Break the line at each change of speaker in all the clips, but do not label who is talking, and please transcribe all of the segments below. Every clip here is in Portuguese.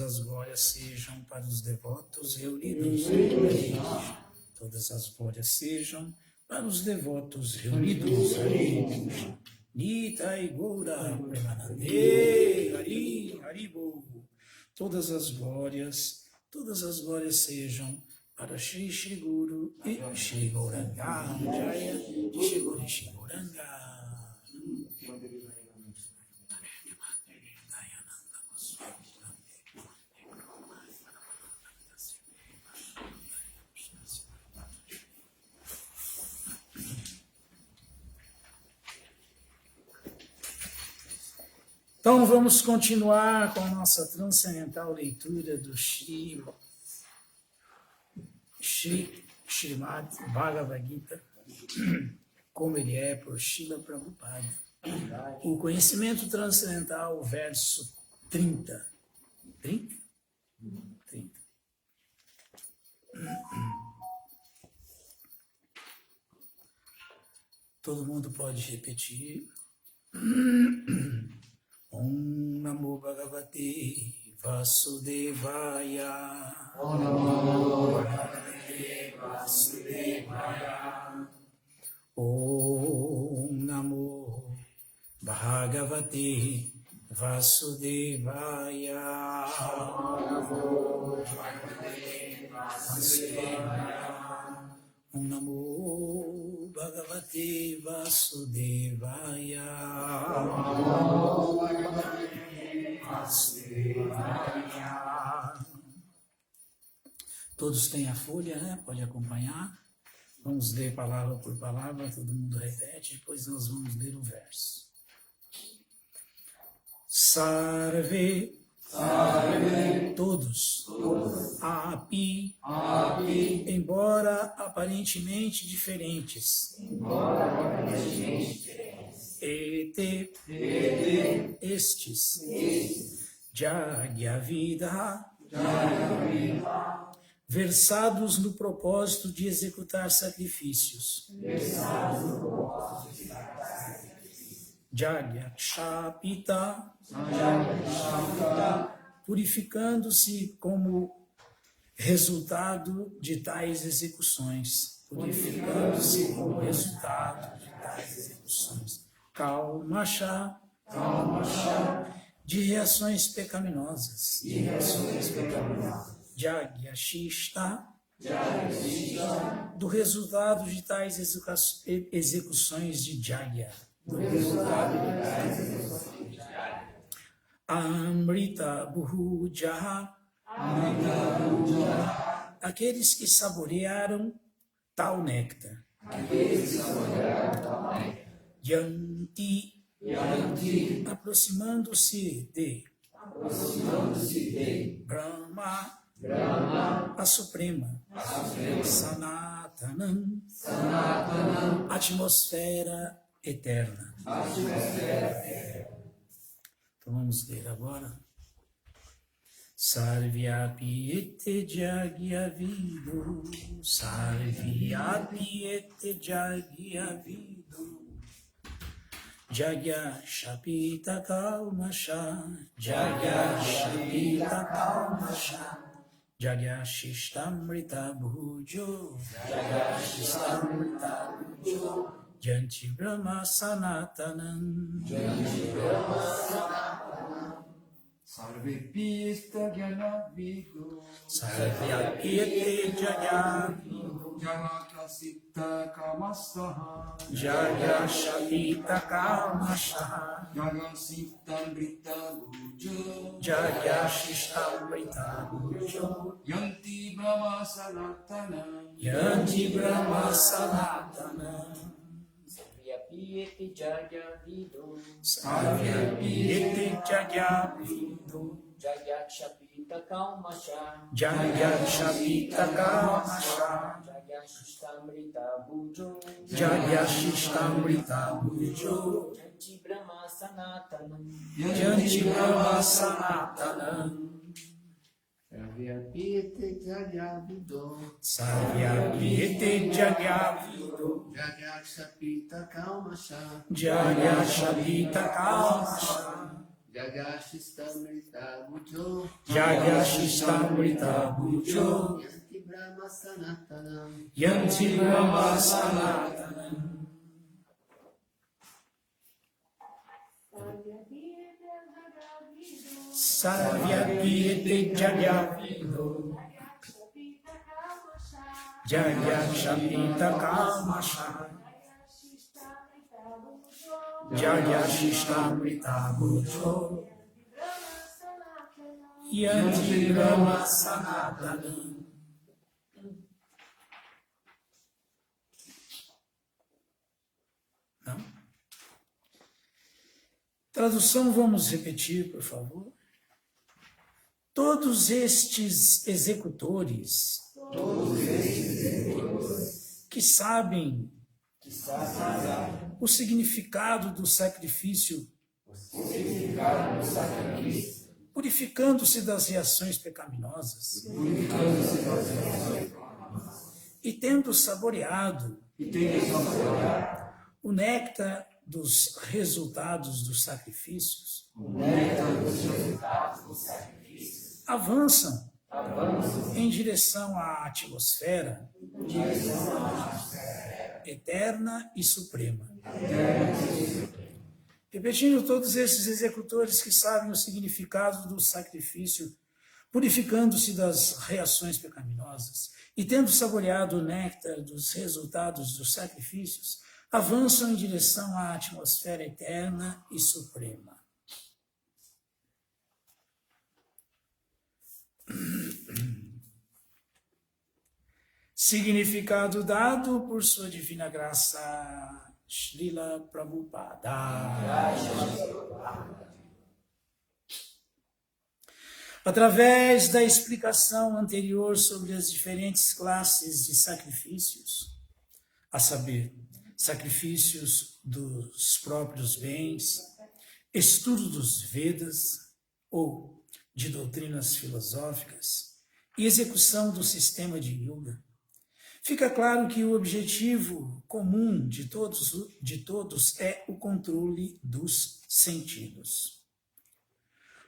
as glórias sejam para os devotos reunidos em igreja. Todas as glórias sejam para os devotos reunidos em igreja. Nitai Goura Premanande Hari Haribo. Todas as glórias sejam para Shri Shri Guru e Shri Gauranga Jaya Shri Guru Shri Gauranga. Então, vamos continuar com a nossa transcendental leitura do Srimad Bhagavad Gita, como ele é por Srila Prabhupada. O conhecimento transcendental, verso 30. 30? 30. Todo mundo pode repetir. Om Namo Bhagavate Vasudevaya. Om Namo Bhagavate Vasudevaya. Om Namo Bhagavate Vasudevaya. Om Namo Bhagavate Vasudevaya. Todos têm a folha, né? Pode acompanhar. Vamos ler palavra por palavra, todo mundo repete, depois nós vamos ler o verso. Sarve, todos, api, embora aparentemente diferentes, ete, estes, Jagyavida, versados no propósito de executar sacrifícios, Jagyakshapita, purificando-se como resultado de tais execuções, Kalmasha, de reações pecaminosas, Jagyashishta, do resultado de tais execuções de Jagya, Amrita Bhujaha, aqueles que saborearam tal néctar, Yanti, aproximando-se de Brahma, a Suprema, Sanatanam, atmosfera eterna. Então vamos ler agora. Sarvyapi ete jagyavido, Sarvyapi ete jagyavido, Jagyashapita kalmasha, Jagyashapita kalmasha, Jagyashishtamrita bhujo, Janti Brahma Sanatanam,
Sarvepi Jagyavido,
Sarvyapi Jagyavido,
Jagyasita Kamasaha,
Jagyashapita Kalmasha,
Jagyasitamrita Bhujo,
Jagyashishtamrita Bhujo,
Yanti Brahma Sanatana,
Yanti Brahma Sanatana,
Sarvyapi Jagyavido,
Sarvyapi Jagyavido,
Jagyakshapita Kalmasha,
Jagyashapita Kalmasha,
Jagyashishtamrita Bhujo,
Jagyashishtamrita Bhujo,
Janti Brahma Sanatanam,
Janti Brahma Sanatanam,
Sarvyapi Jagyavido,
Sarvyapi Jagyavido,
Jagyakshapita Kalmasha,
Jagyashapita Kalmasha,
Jagashistamrita Bujo
Jagyashistamrita Bhujo
Yanti Brahma Sanatanam
Yanti Brahma Sanatanam Sarvyapiyate Jagyavido Jagyakshapita Kalmasha Jagyashistamrita Bhujo Yanti Brahma Sanatanam. Não? Tradução, vamos repetir, por favor. Todos estes executores que sabem o significado do sacrifício, purificando-se das reações pecaminosas e tendo saboreado o néctar dos resultados dos sacrifícios, avançam em direção à atmosfera eterna e suprema. Repetindo, todos esses executores que sabem o significado do sacrifício, purificando-se das reações pecaminosas e tendo saboreado o néctar dos resultados dos sacrifícios, avançam em direção à atmosfera eterna e suprema. Significado dado por sua divina graça, Srila Prabhupada. Através da explicação anterior sobre as diferentes classes de sacrifícios, a saber, sacrifícios dos próprios bens, estudo dos Vedas ou de doutrinas filosóficas e execução do sistema de yoga, fica claro que o objetivo comum de todos é o controle dos sentidos.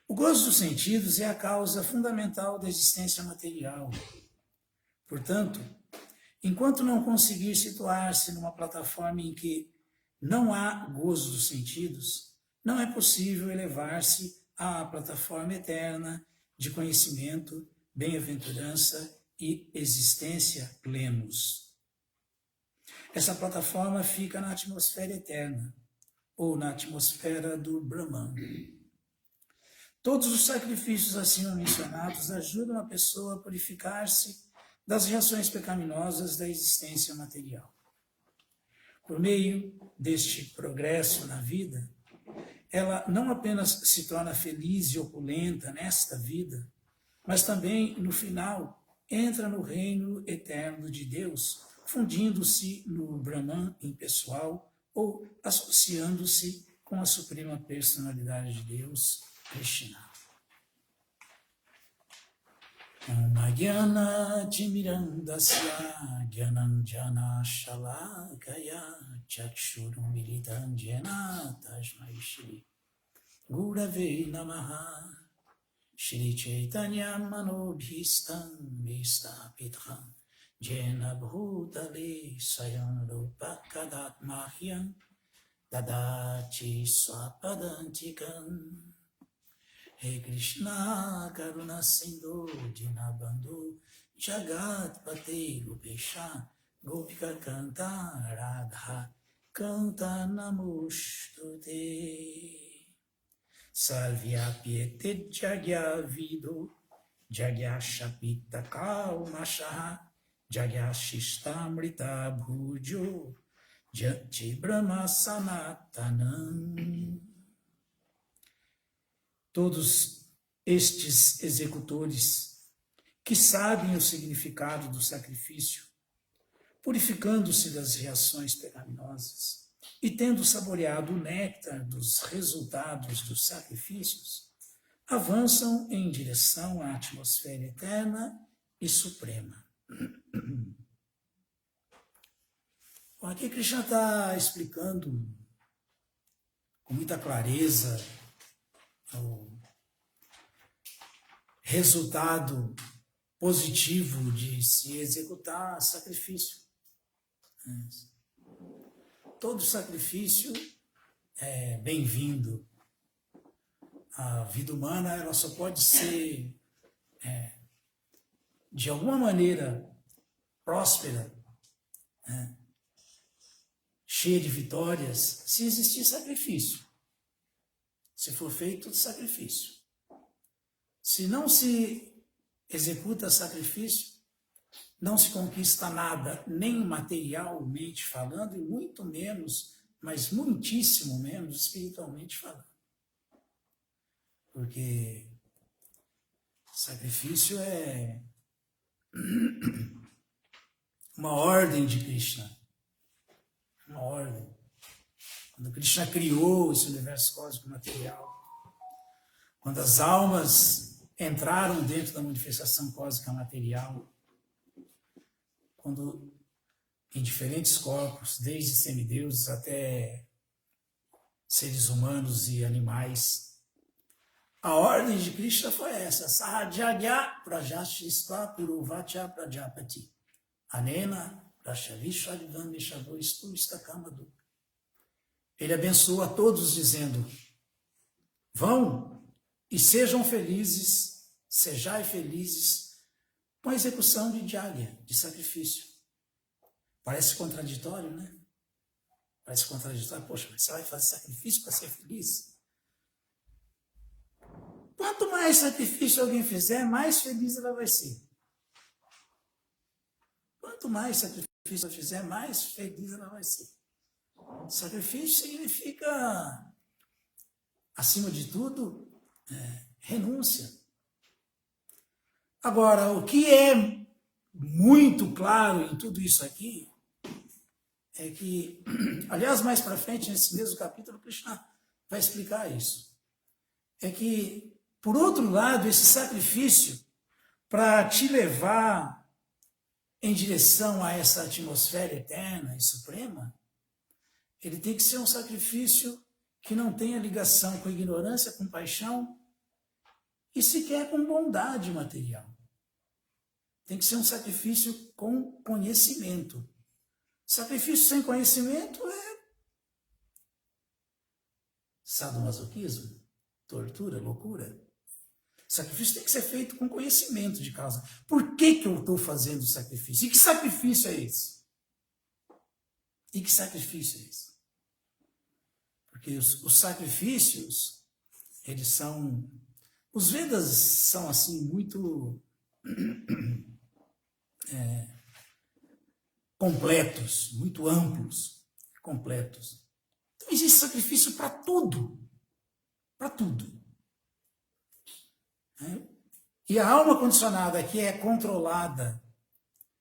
O gozo dos sentidos é a causa fundamental da existência material. Portanto, enquanto não conseguir situar-se numa plataforma em que não há gozo dos sentidos, não é possível elevar-se à plataforma eterna de conhecimento, bem-aventurança e existência plenos. Essa plataforma fica na atmosfera eterna, ou na atmosfera do Brahman. Todos os sacrifícios acima mencionados ajudam a pessoa a purificar-se das reações pecaminosas da existência material. Por meio deste progresso na vida, ela não apenas se torna feliz e opulenta nesta vida, mas também, no final, entra no reino eterno de Deus, fundindo-se no Brahman impessoal ou associando-se com a suprema personalidade de Deus, Krishna. Jnana Timirandasya Gyananjana Shalakaya Chakshurumilitam Jena Tasmai Shri Gurave Namaha Shri Chaitanya Manobhistam Vistapitham Jena Bhutale Sayam Rupa Kadat Mahyam Dadachi Swapadantikam. He Krishna Karuna Sindhu Dinabandhu Jagat Pate Gopesha Gopika Kanta Radha Kanta Namostute Sarvyapyete Jagyavido Jagyashapita Kalmasha Jagyashistamrita Bhujo Jati Brahma Sanatanam. Todos estes executores que sabem o significado do sacrifício, purificando-se das reações pecaminosas e tendo saboreado o néctar dos resultados dos sacrifícios, avançam em direção à atmosfera eterna e suprema. Bom, aqui Krishna está explicando com muita clareza o resultado positivo de se executar sacrifício. Todo sacrifício é bem-vindo. A vida humana ela só pode ser, de alguma maneira, próspera, cheia de vitórias, se existir sacrifício. Se for feito sacrifício. Se não se executa sacrifício, não se conquista nada, nem materialmente falando, e muito menos, mas muitíssimo menos espiritualmente falando. Porque sacrifício é uma ordem de Krishna. Uma ordem. Quando Krishna criou esse universo cósmico material, quando as almas entraram dentro da manifestação cósmica material, quando em diferentes corpos, desde semideuses até seres humanos e animais, a ordem de Krishna foi essa: Sahajagya Prajashishva Puruvacha Prajapati Anena Prashavishvadvam Mishavo Istu Istakamadu. Ele abençoa a todos dizendo: vão e sejam felizes, sejai felizes com a execução de Jagya, de sacrifício. Parece contraditório, né? Parece contraditório. Poxa, mas você vai fazer sacrifício para ser feliz? Quanto mais sacrifício alguém fizer, mais feliz ela vai ser. Quanto mais sacrifício ela fizer, mais feliz ela vai ser. Sacrifício significa, acima de tudo, renúncia. Agora, o que é muito claro em tudo isso aqui é que, aliás, mais para frente, nesse mesmo capítulo, Krishna vai explicar isso. É que, por outro lado, esse sacrifício, para te levar em direção a essa atmosfera eterna e suprema, ele tem que ser um sacrifício que não tenha ligação com ignorância, com paixão e sequer com bondade material. Tem que ser um sacrifício com conhecimento. Sacrifício sem conhecimento é sadomasoquismo, tortura, loucura. Sacrifício tem que ser feito com conhecimento de causa. Por que eu estou fazendo sacrifício? E que sacrifício é esse? E que sacrifício é esse? Porque os sacrifícios, eles são... Os Vedas são, assim, muito completos, muito amplos, completos. Então, existe sacrifício para tudo. Para tudo. E a alma condicionada que é controlada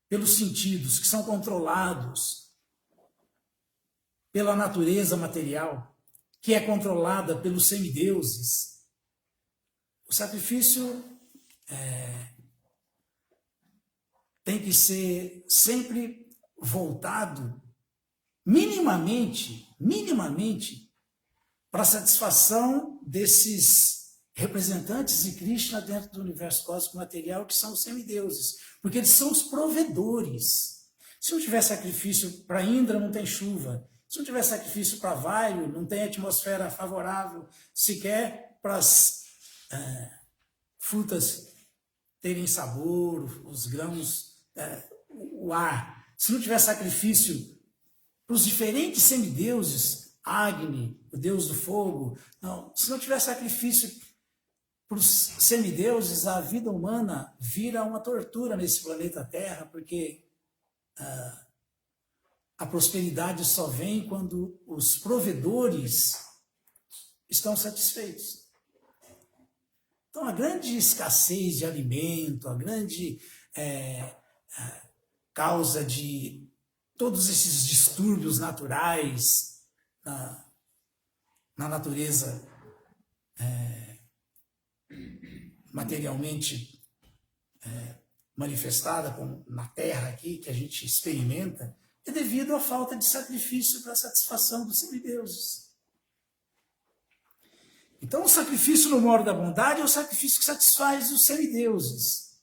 pelos sentidos, que são controlados pela natureza material, que é controlada pelos semideuses, o sacrifício tem que ser sempre voltado minimamente para a satisfação desses representantes de Krishna dentro do universo cósmico material, que são os semideuses, porque eles são os provedores. Se não tiver sacrifício para Indra, não tem chuva. Se não tiver sacrifício para Vayu, não tem atmosfera favorável, sequer para as frutas terem sabor, os grãos, o ar. Se não tiver sacrifício para os diferentes semideuses, Agni, o deus do fogo, não. Se não tiver sacrifício para os semideuses, a vida humana vira uma tortura nesse planeta Terra, porque a prosperidade só vem quando os provedores estão satisfeitos. Então, a grande escassez de alimento, a grande causa de todos esses distúrbios naturais na natureza materialmente manifestada, como na Terra aqui, que a gente experimenta, é devido à falta de sacrifício para a satisfação dos semideuses. Então, o sacrifício no modo da bondade é o sacrifício que satisfaz os semideuses.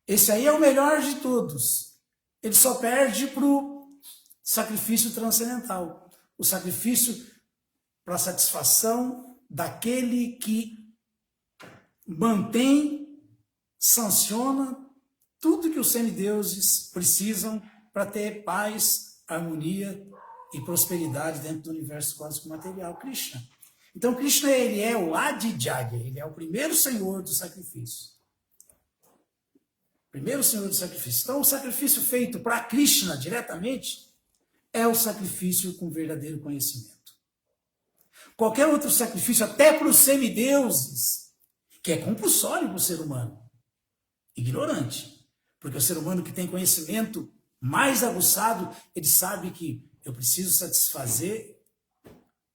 Esse aí é o melhor de todos. Ele só perde para o sacrifício transcendental. O sacrifício para a satisfação daquele que mantém, sanciona tudo que os semideuses precisam para ter paz, harmonia e prosperidade dentro do universo cósmico material, Krishna. Então, Krishna, ele é o Adijagya, ele é o primeiro senhor do sacrifício. Primeiro senhor do sacrifício. Então, o sacrifício feito para Krishna diretamente é o sacrifício com verdadeiro conhecimento. Qualquer outro sacrifício, até para os semideuses, que é compulsório para o ser humano, ignorante. Porque o ser humano que tem conhecimento mais aguçado, ele sabe que eu preciso satisfazer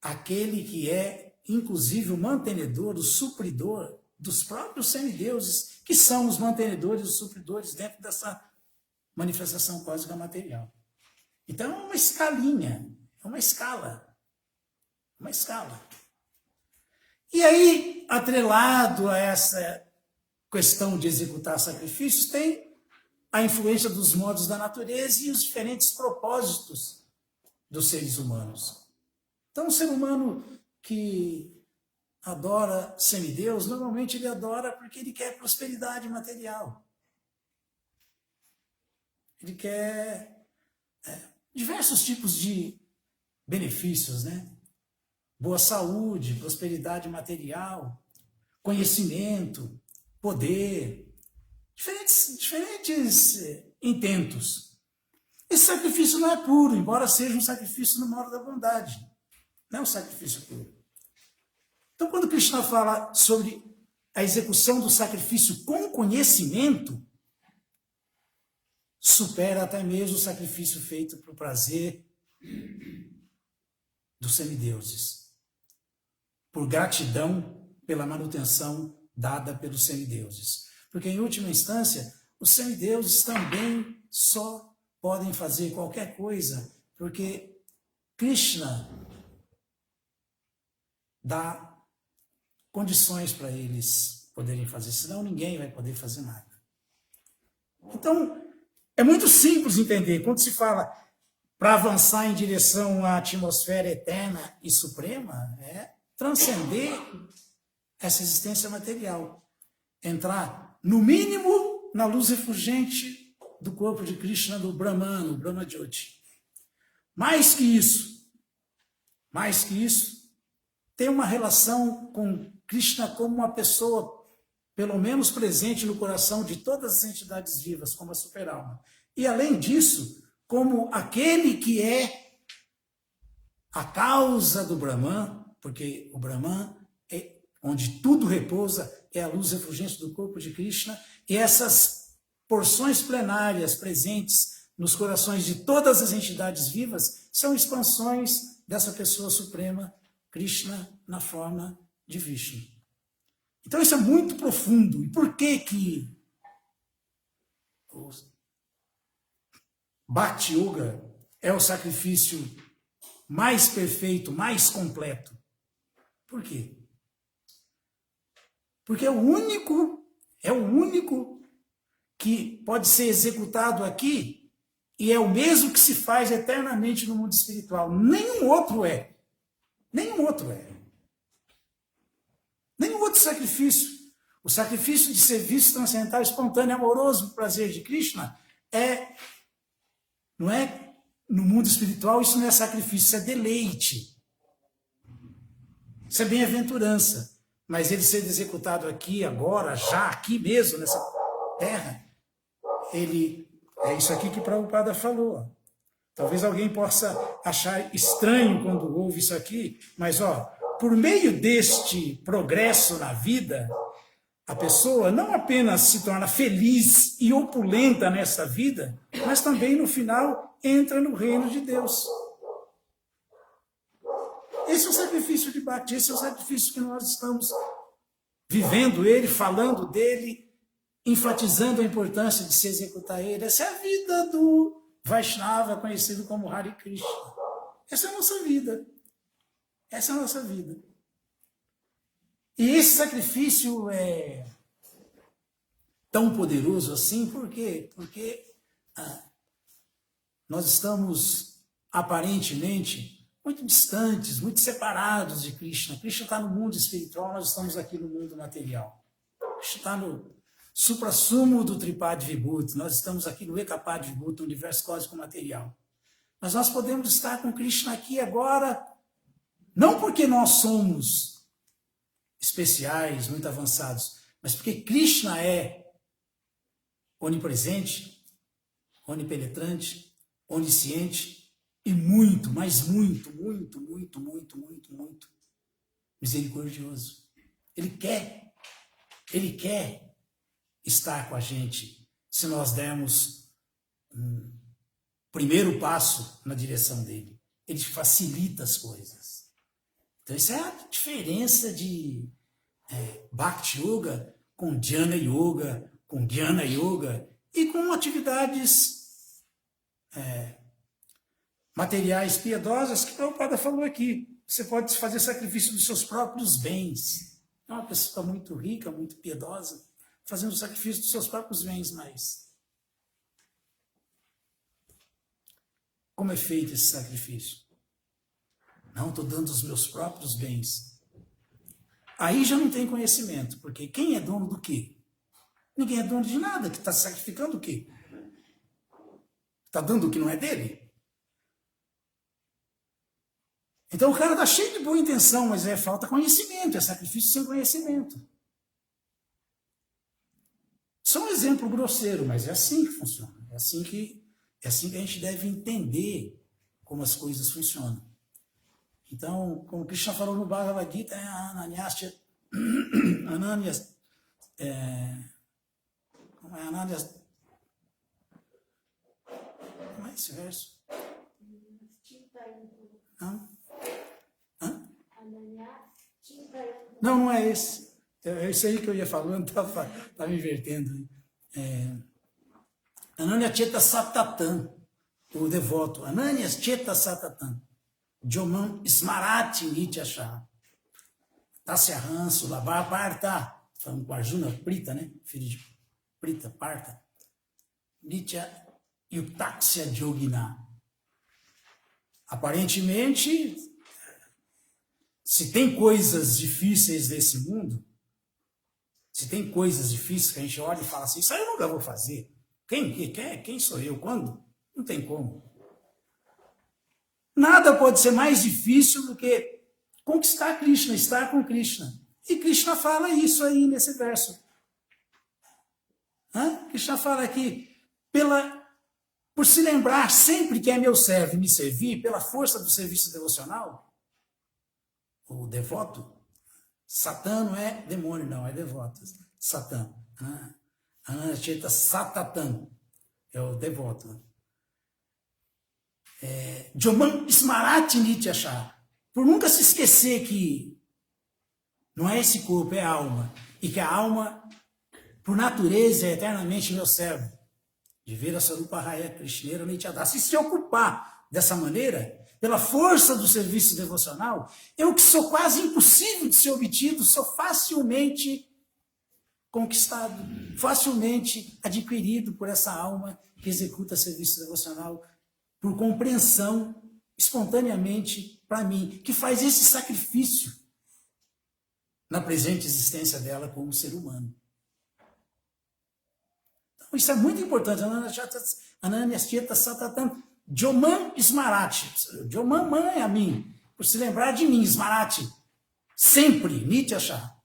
aquele que é, inclusive, o mantenedor, o supridor dos próprios semideuses, que são os mantenedores, os supridores dentro dessa manifestação cósmica material. Então, é uma escalinha, é uma escala. Uma escala. E aí, atrelado a essa questão de executar sacrifícios, tem a influência dos modos da natureza e os diferentes propósitos dos seres humanos. Então, o ser humano que adora semideus, normalmente ele adora porque ele quer prosperidade material. Ele quer diversos tipos de benefícios, né? Boa saúde, prosperidade material, conhecimento, poder, diferentes intentos. Esse sacrifício não é puro, embora seja um sacrifício no modo da bondade. Não é um sacrifício puro. Então, quando Krishna fala sobre a execução do sacrifício com conhecimento, supera até mesmo o sacrifício feito para o prazer dos semideuses, por gratidão pela manutenção dada pelos semideuses. Porque, em última instância, os semideuses também só podem fazer qualquer coisa porque Krishna dá condições para eles poderem fazer, senão ninguém vai poder fazer nada. Então, é muito simples entender. Quando se fala para avançar em direção à atmosfera eterna e suprema, é transcender essa existência material. Entrar, no mínimo, na luz refulgente do corpo de Krishna, do Brahman, o Brahma Jyoti. Mais que isso, ter uma relação com Krishna como uma pessoa, pelo menos presente no coração de todas as entidades vivas, como a superalma. E, além disso, como aquele que é a causa do Brahman, porque o Brahman é onde tudo repousa, é a luz refulgente do corpo de Krishna, e essas porções plenárias presentes nos corações de todas as entidades vivas são expansões dessa pessoa suprema, Krishna, na forma de Vishnu. Então isso é muito profundo. E por que o Bhakti Yoga é o sacrifício mais perfeito, mais completo? Por quê? Porque é o único que pode ser executado aqui e é o mesmo que se faz eternamente no mundo espiritual. Nenhum outro é. Nenhum outro é. Nenhum outro sacrifício. O sacrifício de serviço transcendental espontâneo, amoroso, prazer de Krishna, não é no mundo espiritual, isso não é sacrifício, isso é deleite. Isso é bem-aventurança. Mas ele sendo executado aqui, agora, já, aqui mesmo, nessa terra, é isso aqui que Prabhupada falou. Talvez alguém possa achar estranho quando ouve isso aqui, mas, por meio deste progresso na vida, a pessoa não apenas se torna feliz e opulenta nessa vida, mas também, no final, entra no reino de Deus. Esse é o sacrifício de Bhakti, esse é o sacrifício que nós estamos vivendo ele, falando dele, enfatizando a importância de se executar ele. Essa é a vida do Vaishnava, conhecido como Hare Krishna. Essa é a nossa vida. Essa é a nossa vida. E esse sacrifício é tão poderoso assim, por quê? Porque nós estamos aparentemente muito distantes, muito separados de Krishna. Krishna está no mundo espiritual, nós estamos aqui no mundo material. Krishna está no suprassumo do Tripad Vibhuti, nós estamos aqui no Ekapad Vibhuti, no universo cósmico material. Mas nós podemos estar com Krishna aqui agora, não porque nós somos especiais, muito avançados, mas porque Krishna é onipresente, onipenetrante, onisciente e muito, mas muito, muito, muito, muito, muito, muito misericordioso. Ele quer estar com a gente se nós dermos um primeiro passo na direção dele. Ele facilita as coisas. Então, essa é a diferença de Bhakti Yoga com Dhyana Yoga, com Jnana Yoga e com atividades materiais piedosas que o Prabhupada falou aqui. Você pode fazer sacrifício dos seus próprios bens. É uma pessoa muito rica, muito piedosa, fazendo sacrifício dos seus próprios bens, mas como é feito esse sacrifício? Não, estou dando os meus próprios bens. Aí já não tem conhecimento, porque quem é dono do quê? Ninguém é dono de nada, que está sacrificando o quê? Está dando o que não é dele? Então o cara está cheio de boa intenção, mas falta conhecimento, é sacrifício sem conhecimento. Só um exemplo grosseiro, mas é assim que funciona. É assim que a gente deve entender como as coisas funcionam. Então, como Krishna falou no Bhagavad Gita, Ananias, como é Ananias? Como é esse verso? Não, não é esse. É isso aí que eu ia falando, estava me invertendo. Ananias Cheta Satatan, o devoto. Ananias Cheta Satatan. Jomam Smarati Nityasha. Tasya Sulabha Partha. Falando com Arjuna, Prita, né? Filho de Prita, Partha. Nitya Yuktaksya Yogina. Aparentemente, se tem coisas difíceis nesse mundo, se tem coisas difíceis que a gente olha e fala assim, isso aí eu nunca vou fazer. Quem sou eu? Quando? Não tem como. Nada pode ser mais difícil do que conquistar Krishna, estar com Krishna. E Krishna fala isso aí nesse verso. Krishna fala aqui, por se lembrar sempre que é meu servo e me servir, pela força do serviço devocional, o devoto, Satã não é demônio, não, é devoto. Satã. Anacheta Satatan é o devoto. Jomam Smarati Nityasha. Por nunca se esquecer que não é esse corpo, é a alma. E que a alma, por natureza, é eternamente meu servo. De ver a Sarupa Raya Krishneira Nityada. Se ocupar dessa maneira, pela força do serviço devocional, eu que sou quase impossível de ser obtido, sou facilmente conquistado, facilmente adquirido por essa alma que executa serviço devocional por compreensão, espontaneamente para mim, que faz esse sacrifício na presente existência dela como ser humano. Então, isso é muito importante. Ananias Cheta Satatan Jomam Smarati. Jomam é a mim, por se lembrar de mim, Smarati. Sempre, Nityasha.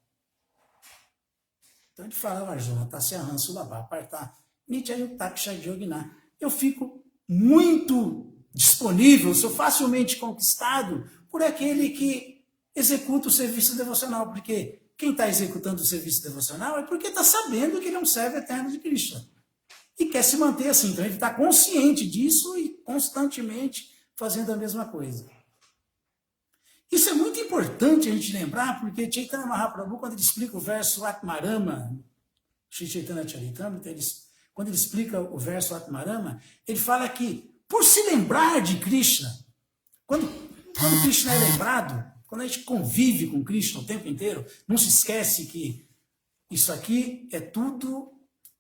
Então ele fala, Arjuna, Tasya Sulabha Partha Nitya Yuktaksha Yogina. Eu fico muito disponível, sou facilmente conquistado por aquele que executa o serviço devocional, porque quem está executando o serviço devocional é porque está sabendo que ele é um servo eterno de Krishna e quer se manter assim, então ele está consciente disso e constantemente fazendo a mesma coisa. Isso é muito importante a gente lembrar, porque Chaitanya Mahaprabhu, quando ele explica o verso Atmarama, Sri Chaitanya Charitamrita, quando ele explica o verso Atmarama, ele fala que, por se lembrar de Krishna, quando Krishna é lembrado, quando a gente convive com Cristo o tempo inteiro, não se esquece que isso aqui é tudo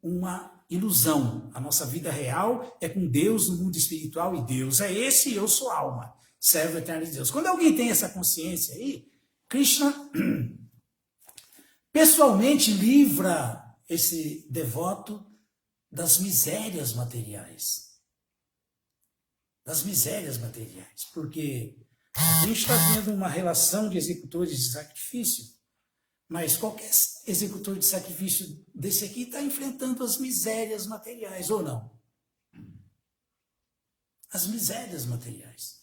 uma ilusão. A nossa vida real é com Deus no mundo espiritual, e Deus é esse e eu sou alma, servo eterno de Deus. Quando alguém tem essa consciência aí, Krishna pessoalmente livra esse devoto das misérias materiais. Das misérias materiais. Porque a gente está vendo uma relação de executores de sacrifício, mas qualquer executor de sacrifício desse aqui está enfrentando as misérias materiais, ou não? As misérias materiais.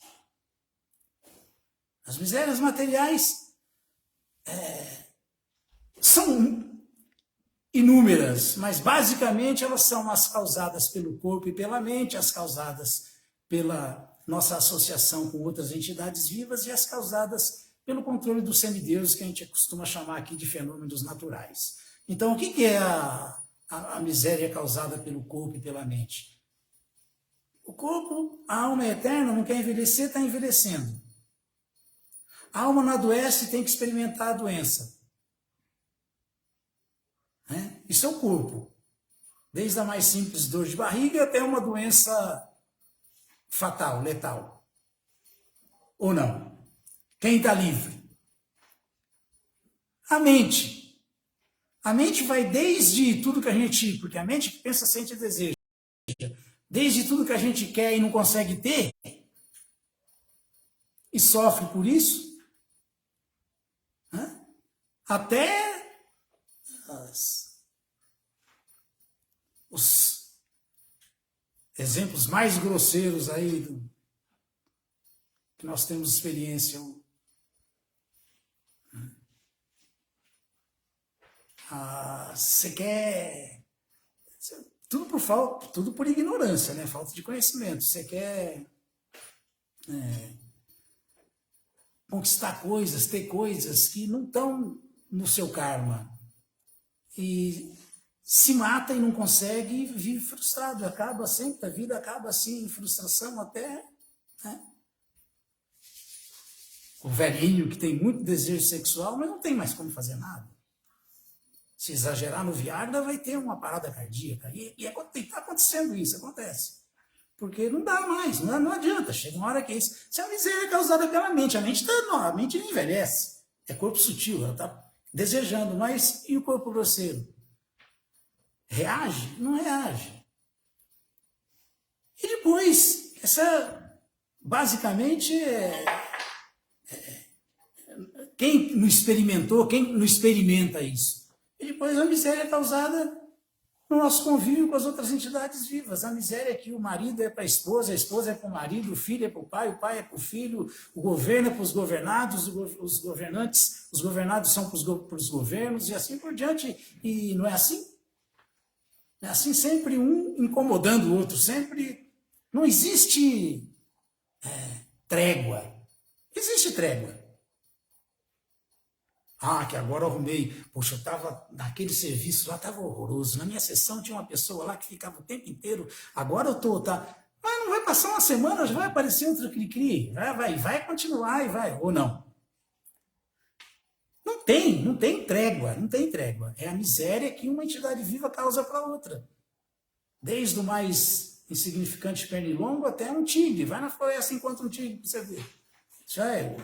As misérias materiais são inúmeras, mas basicamente elas são as causadas pelo corpo e pela mente, as causadas pela nossa associação com outras entidades vivas e as causadas pelo controle dos semideuses, que a gente costuma chamar aqui de fenômenos naturais. Então, o que é a miséria causada pelo corpo e pela mente? O corpo, a alma é eterna, não quer envelhecer, está envelhecendo. A alma não adoece, tem que experimentar a doença. Isso é o corpo. Desde a mais simples dor de barriga até uma doença fatal, letal. Ou não? Quem está livre? A mente. A mente vai desde tudo que a gente... Porque a mente pensa, sente e deseja. Desde tudo que a gente quer e não consegue ter, e sofre por isso, até os exemplos mais grosseiros aí que nós temos experiência. Você quer... Tudo por falta, tudo por ignorância, né? Falta de conhecimento. Você quer conquistar coisas, ter coisas que não estão no seu karma. E se mata e não consegue e vive frustrado. Acaba sempre, a vida acaba assim, em frustração até... O velhinho que tem muito desejo sexual, mas não tem mais como fazer nada. Se exagerar no Viagra, vai ter uma parada cardíaca. E está acontecendo isso, acontece. Porque não dá mais, não adianta. Chega uma hora que é isso. Isso é uma miséria causada pela mente. A mente não envelhece. É corpo sutil, ela está desejando. Mas e o corpo grosseiro? Reage? Não reage. E depois, basicamente, quem não experimentou, quem não experimenta isso? E depois a miséria é causada no nosso convívio com as outras entidades vivas. A miséria é que o marido é para a esposa é para o marido, o filho é para o pai é para o filho, o governo é para os governados, os governantes, os governados são para os governos e assim por diante. E não é assim? É assim, sempre um incomodando o outro, sempre. Não existe trégua. Existe trégua. Que agora eu arrumei. Poxa, eu estava naquele serviço lá, estava horroroso. Na minha sessão tinha uma pessoa lá que ficava o tempo inteiro. Agora eu estou, tá? Mas não vai passar uma semana, já vai aparecer outro cri-cri. Vai continuar e vai. Ou não? Não tem trégua, não tem trégua. É a miséria que uma entidade viva causa para outra. Desde o mais insignificante pernilongo até um tigre. Vai na floresta enquanto um tigre, para você ver. Já é.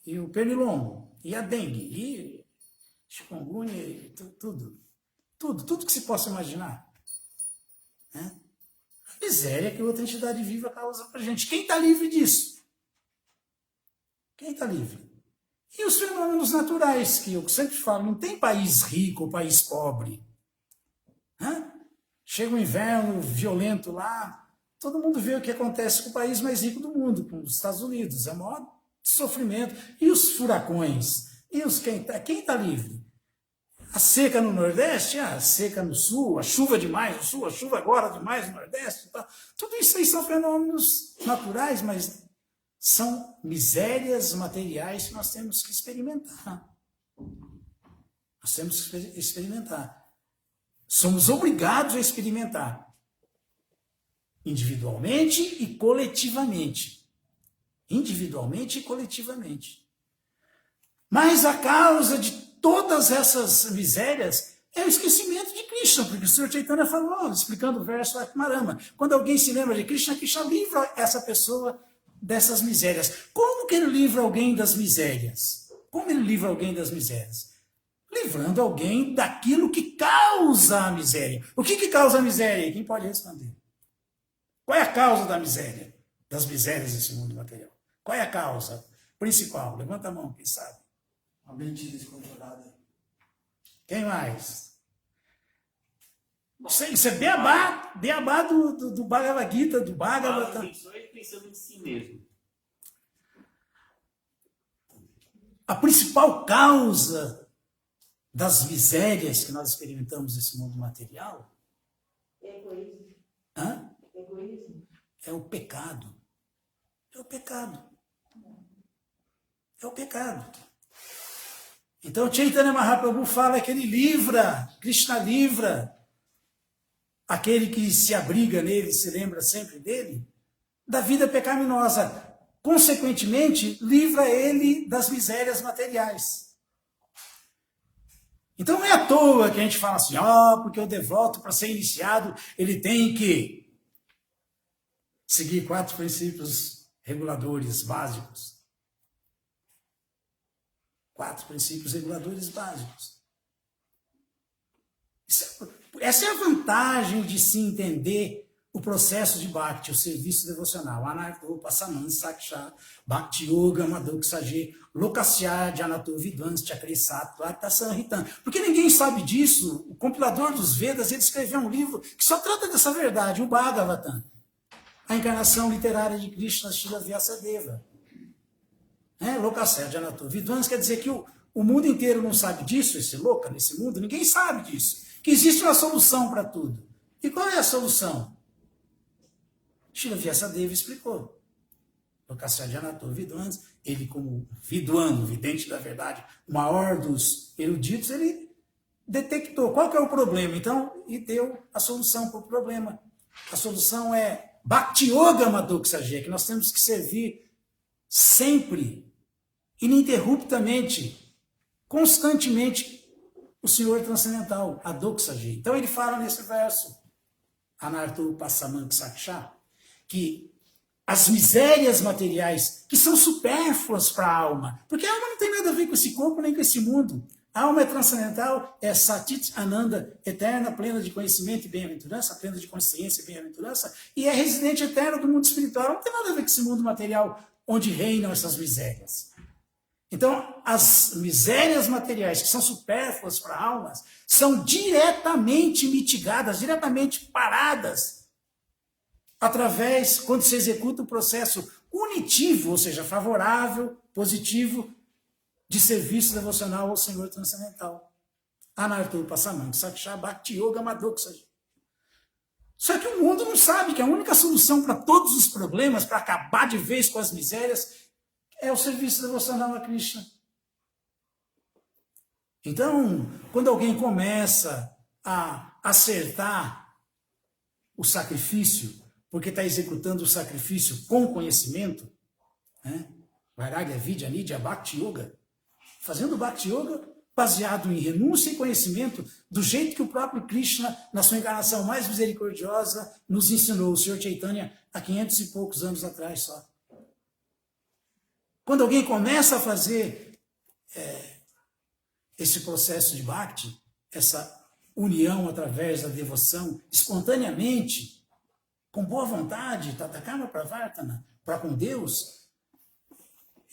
E o pernilongo, e a dengue, e chikungunya, e tudo que se possa imaginar. A miséria que outra entidade viva causa para a gente. Quem está livre disso? Quem está livre? E os fenômenos naturais, que eu sempre falo, não tem país rico ou país pobre. Chega um inverno violento lá, todo mundo vê o que acontece com o país mais rico do mundo, com os Estados Unidos. É o maior sofrimento. E os furacões? E quem está livre? A seca no Nordeste, a seca no Sul, a chuva demais no Sul, a chuva agora demais no Nordeste. Tá? Tudo isso aí são fenômenos naturais, mas são misérias materiais que nós temos que experimentar. Nós temos que experimentar. Somos obrigados a experimentar. Individualmente e coletivamente. Individualmente e coletivamente. Mas a causa de todas essas misérias é o esquecimento de Krishna, porque o Senhor Chaitanya falou, explicando o verso do Atmarama, quando alguém se lembra de Krishna, Krishna livra essa pessoa dessas misérias. Como que ele livra alguém das misérias? Como ele livra alguém das misérias? Livrando alguém daquilo que causa a miséria. O que causa a miséria? Quem pode responder? Qual é a causa da miséria? Das misérias desse mundo material? Qual é a causa principal? Levanta a mão, quem sabe?
A mente descontrolada.
Quem mais? Isso é beabá do Bhagavad Gita, do Bhagavatam.
Só ele pensando em si mesmo.
A principal causa das misérias que nós experimentamos nesse mundo material
Egoísmo.
hã?
Egoísmo.
É o pecado. É o pecado. É o pecado. Então, Chaitanya Mahaprabhu fala que ele livra, Krishna livra aquele que se abriga nele, se lembra sempre dele, da vida pecaminosa. Consequentemente, livra ele das misérias materiais. Então, não é à toa que a gente fala assim, porque o devoto, para ser iniciado, ele tem que seguir 4 princípios reguladores básicos. 4 princípios reguladores básicos. Essa é a vantagem de se entender o processo de Bhakti, o serviço devocional. Anarto, Passaman, Saksha, Bhakti Yoga, Madhuksaje, Lokasya, Janato, Vidvans, Chakrisato, Artasanritam. Porque ninguém sabe disso. O compilador dos Vedas, ele escreveu um livro que só trata dessa verdade, o Bhagavatam. A encarnação literária de Krishna, Srila Vyasadeva. Lokasya, Janato, Vidvans quer dizer que o mundo inteiro não sabe disso, esse louca, nesse mundo, ninguém sabe disso. Que existe uma solução para tudo. E qual é a solução? Srila Vyasadeva explicou. Lokasya Janato Vidvans, ele como viduano, vidente da verdade, o maior dos eruditos, ele detectou qual que é o problema, então, e deu a solução para o problema. A solução é Bhakti Yoga Madhuksaje, que nós temos que servir sempre, ininterruptamente, constantemente, o Senhor transcendental, a Doksaji. Então ele fala nesse verso, Anarto Passaman Saksha, que as misérias materiais, que são supérfluas para a alma, porque a alma não tem nada a ver com esse corpo nem com esse mundo. A alma é transcendental, é Satit Ananda, eterna, plena de conhecimento e bem-aventurança, plena de consciência e bem-aventurança, e é residente eterno do mundo espiritual. Não tem nada a ver com esse mundo material onde reinam essas misérias. Então, as misérias materiais que são supérfluas para almas são diretamente mitigadas, diretamente paradas, através, quando se executa o processo unitivo, ou seja, favorável, positivo, de serviço devocional ao Senhor transcendental. Anarto Passaman Saksha Bhakti Yoga Madhuksaji. Só que o mundo não sabe que a única solução para todos os problemas, para acabar de vez com as misérias, é o serviço devocional a Krishna. Então, quando alguém começa a acertar o sacrifício, porque está executando o sacrifício com conhecimento, Vairagya, Vidya, Nidya, Bhakti Yoga, fazendo Bhakti Yoga baseado em renúncia e conhecimento, do jeito que o próprio Krishna, na sua encarnação mais misericordiosa, nos ensinou, o Senhor Chaitanya, há 500 e poucos anos atrás só. Quando alguém começa a fazer esse processo de Bhakti, essa união através da devoção, espontaneamente, com boa vontade, Tatakarma Pravartana, para com Deus,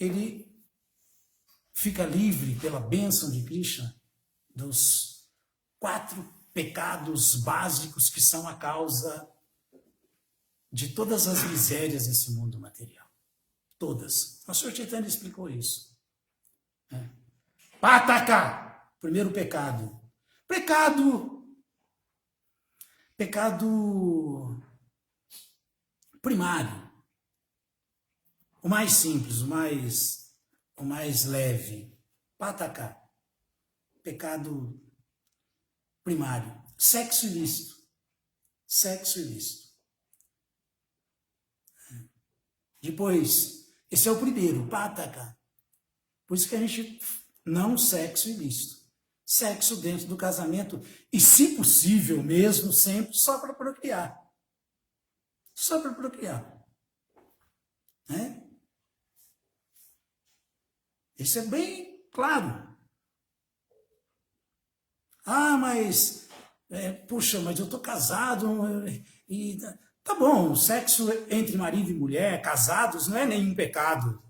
ele fica livre pela bênção de Krishna dos 4 pecados básicos que são a causa de todas as misérias desse mundo material. Todas. O Senhor Chaitanya explicou isso. Pataka, primeiro pecado. Pecado primário. O mais simples, o mais leve. Pataka, pecado primário. Sexo ilícito. Sexo ilícito. Depois, esse é o primeiro, Pataka. Por isso que a gente não sexo ilícito. Sexo dentro do casamento e, se possível mesmo, sempre só para procriar. Só para procriar. Né? Isso é bem claro. Ah, mas, puxa, mas eu estou casado e... Tá bom, sexo entre marido e mulher, casados, não é nenhum pecado.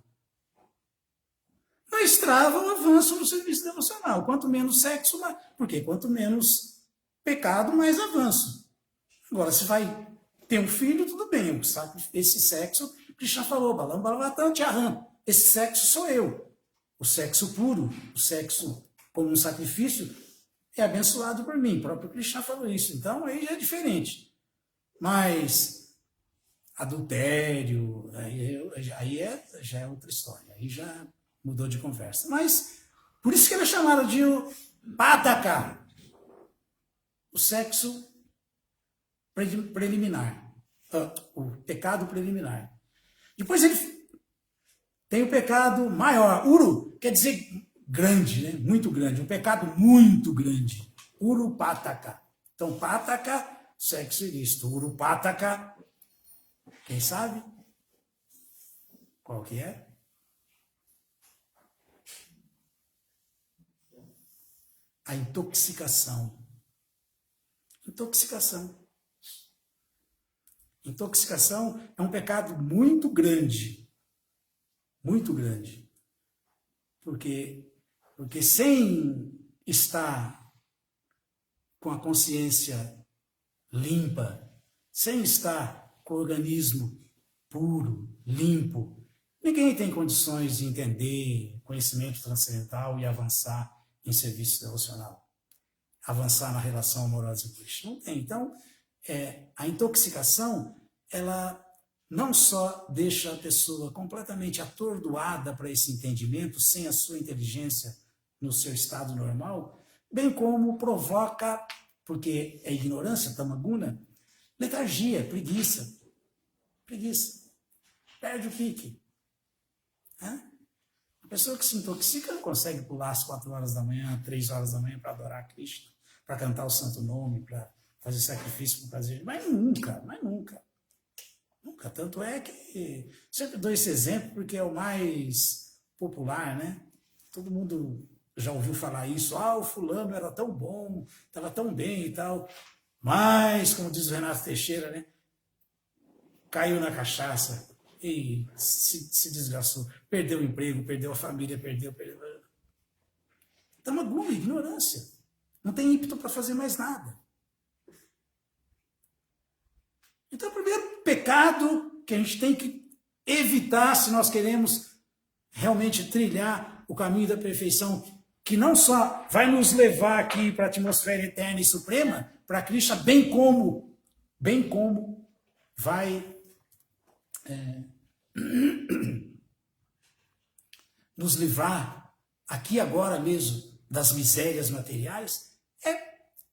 Mas trava o avanço no serviço devocional. Quanto menos sexo, mais... Por quê? Quanto menos pecado, mais avanço. Agora, se vai ter um filho, tudo bem. Esse sexo, Krishna falou, Balam Balavatam Tyaram. Esse sexo sou eu. O sexo puro, o sexo como um sacrifício, é abençoado por mim. O próprio Krishna falou isso. Então, aí já é diferente. Mas adultério, já é outra história. Aí já mudou de conversa. Mas, por isso que ele é chamado de Pataka. O sexo preliminar. O pecado preliminar. Depois ele tem o pecado maior. Uru quer dizer grande, né? Muito grande. Um pecado muito grande. Uru Pataka. Então, Pataka, sexo ilícito. Uru Pataka, quem sabe? Qual que é? A intoxicação. Intoxicação. Intoxicação é um pecado muito grande. Muito grande. Porque sem estar com a consciência limpa, sem estar com o organismo puro, limpo, ninguém tem condições de entender conhecimento transcendental e avançar em serviço devocional. Avançar na relação amorosa com Krishna. Não tem. Então, a intoxicação, ela não só deixa a pessoa completamente atordoada para esse entendimento, sem a sua inteligência no seu estado normal, bem como provoca, porque é ignorância, tamaguna, letargia, preguiça. Preguiça. Perde o pique. A pessoa que se intoxica não consegue pular às 4 horas da manhã, 3 horas da manhã para adorar Krishna, para cantar o santo nome, para fazer sacrifício por prazer. Mas nunca. Nunca. Tanto é que sempre dou esse exemplo porque é o mais popular, né? Todo mundo já ouviu falar isso. O fulano era tão bom, estava tão bem e tal. Mas, como diz o Renato Teixeira, né? Caiu na cachaça e se desgastou. Perdeu o emprego, perdeu a família, perdeu. Tamaguna, ignorância. Não tem ímpeto para fazer mais nada. Então, o primeiro pecado que a gente tem que evitar se nós queremos realmente trilhar o caminho da perfeição, que não só vai nos levar aqui para a atmosfera eterna e suprema, para Krishna, bem como vai nos livrar aqui agora mesmo das misérias materiais, é